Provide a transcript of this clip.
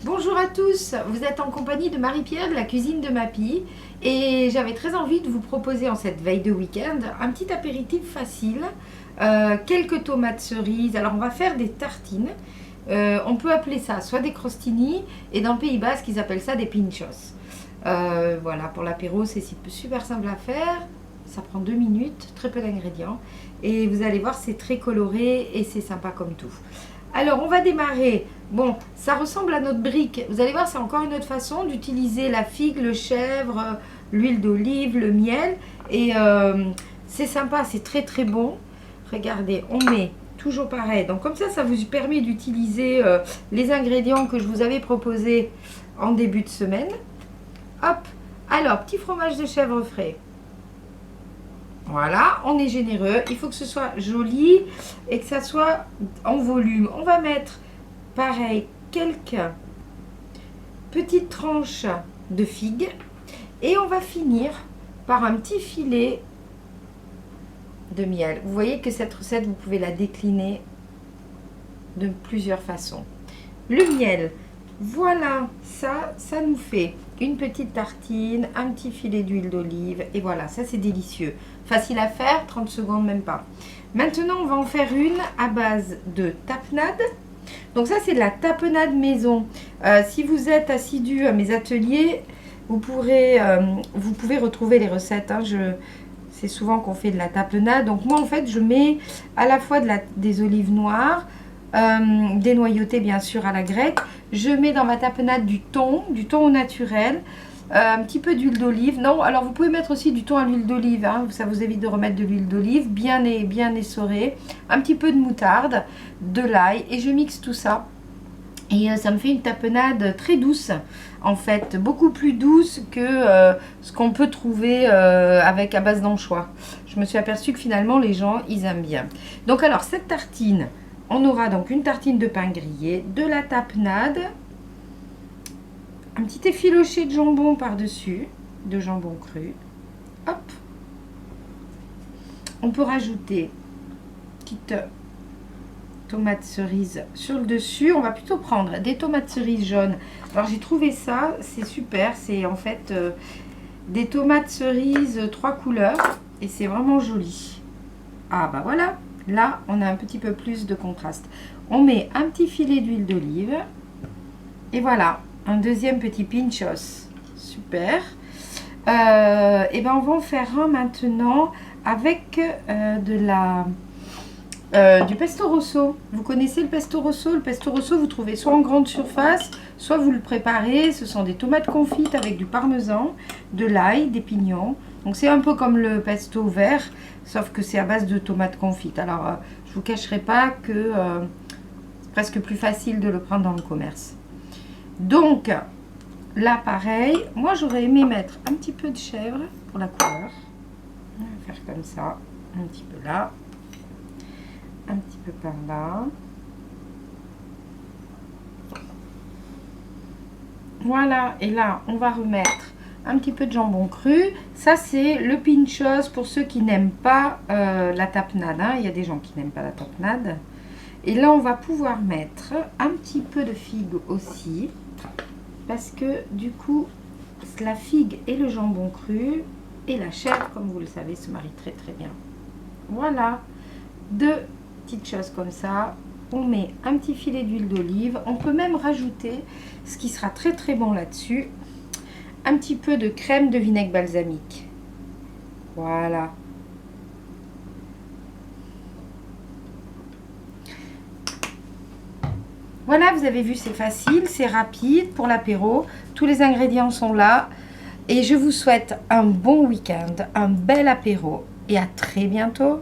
Bonjour à tous, vous êtes en compagnie de Marie-Pierre de la cuisine de Mappy et j'avais très envie de vous proposer en cette veille de week-end un petit apéritif facile, quelques tomates cerises. Alors on va faire des tartines, on peut appeler ça soit des crostini et dans le Pays Basque ils appellent ça des pinchos. Voilà, pour l'apéro c'est super simple à faire, ça prend 2 minutes, très peu d'ingrédients et vous allez voir c'est très coloré et c'est sympa comme tout. Alors, on va démarrer. Bon, ça ressemble à notre brique. Vous allez voir, c'est encore une autre façon d'utiliser la figue, le chèvre, l'huile d'olive, le miel. Et c'est sympa, c'est très très bon. Regardez, on met toujours pareil. Donc comme ça vous permet d'utiliser les ingrédients que je vous avais proposés en début de semaine. Hop, alors, petit fromage de chèvre frais. Voilà, on est généreux. Il faut que ce soit joli et que ça soit en volume. On va mettre, pareil, quelques petites tranches de figues. Et on va finir par un petit filet de miel. Vous voyez que cette recette, vous pouvez la décliner de plusieurs façons. Le miel, voilà, ça nous fait une petite tartine, un petit filet d'huile d'olive et voilà, ça c'est délicieux. Facile à faire, 30 secondes même pas. Maintenant, on va en faire une à base de tapenade. Donc ça c'est de la tapenade maison. Si vous êtes assidu à mes ateliers, vous pouvez retrouver les recettes. Hein. C'est souvent qu'on fait de la tapenade. Donc moi en fait, je mets à la fois des olives noires, dénoyauté bien sûr à la grecque. Je mets dans ma tapenade du thon au naturel, un petit peu d'huile d'olive. Non, alors vous pouvez mettre aussi du thon à l'huile d'olive, hein, ça vous évite de remettre de l'huile d'olive, bien essorée, un petit peu de moutarde, de l'ail et je mixe tout ça. Et ça me fait une tapenade très douce, en fait, beaucoup plus douce que ce qu'on peut trouver à base d'anchois. Je me suis aperçue que finalement les gens, ils aiment bien. Donc alors, cette tartine, on aura donc une tartine de pain grillé, de la tapenade, un petit effiloché de jambon par-dessus, de jambon cru. Hop. On peut rajouter petite tomate cerise sur le dessus. On va plutôt prendre des tomates cerises jaunes. Alors j'ai trouvé ça, c'est super. C'est en fait des tomates cerises 3 couleurs et c'est vraiment joli. Ah bah voilà. Là, on a un petit peu plus de contraste. On met un petit filet d'huile d'olive. Et voilà, un deuxième petit pinchos. Super. Et ben on va en faire un maintenant avec du pesto rosso. Vous connaissez le pesto rosso? Le pesto rosso, vous trouvez soit en grande surface, soit vous le préparez. Ce sont des tomates confites avec du parmesan, de l'ail, des pignons. Donc c'est un peu comme le pesto vert, sauf que c'est à base de tomates confites. Alors je vous cacherai pas que c'est presque plus facile de le prendre dans le commerce. Donc là pareil, moi j'aurais aimé mettre un petit peu de chèvre pour la couleur. On va faire comme ça, un petit peu là, un petit peu par là. Voilà, et là on va remettre un petit peu de jambon cru. Ça c'est le pinchos pour ceux qui n'aiment pas la tapenade, hein. Il y a des gens qui n'aiment pas la tapenade. Et là on va pouvoir mettre un petit peu de figue aussi, parce que du coup la figue et le jambon cru et la chèvre, comme vous le savez, se marient très très bien. Voilà, 2 petites choses comme ça. On met un petit filet d'huile d'olive. On peut même rajouter, ce qui sera très très bon là-dessus, un petit peu de crème de vinaigre balsamique. Voilà. Voilà, vous avez vu, c'est facile, c'est rapide pour l'apéro. Tous les ingrédients sont là. Et je vous souhaite un bon week-end, un bel apéro et à très bientôt.